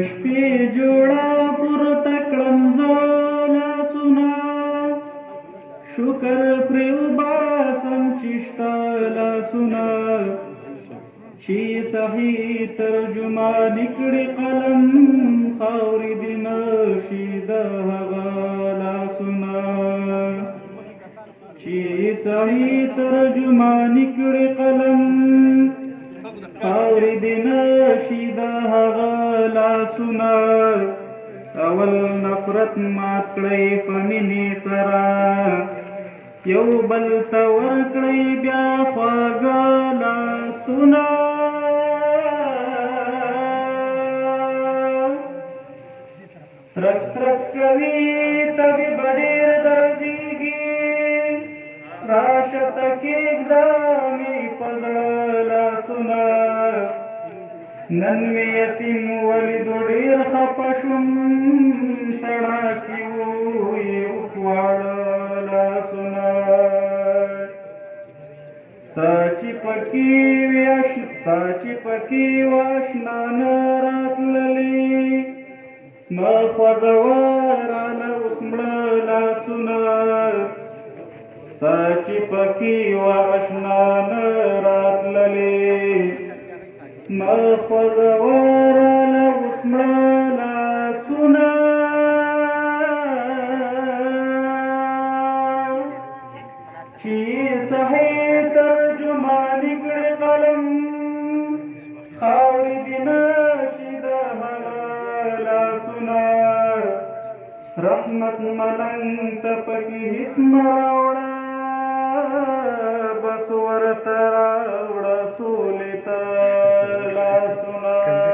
شپې جوړه پورته کړم زه لاسونه شکر پرې وباسم چې شته لاسونه چې صحیح ترجماني کړي قلم خاورې دې نشي د هغه لاسونه چې صحیح ترجماني کړي قلم خاورې دې نشي د هغه لاسونه اول نفرت مات کړئ په مینې سره یو بل ته ورکړئ بیا خواږه لاسونه ترک ترک کوي طبیب ډېر درځېږي راشه ته کېږده مې په زړه لاسونه نن مې یتیم ولیدو ډېر خفه شوم تڼاکې وو یې وخواړه لاسونه سا چې پکې وه اشنا نه راتللې مه خوځوه رانه اوس مړه لاسونه سا چې پکې وه اشنا نه راتللې مه خوځوه رانه اوس مړه لاسونه چې صحیح ترجماني کړي قلم خاورې دې نشي د هغه لاسونه رحمت ملنګ ته پکې هېڅ مه راوړه بس ورته راوړه سولې ته لاسونه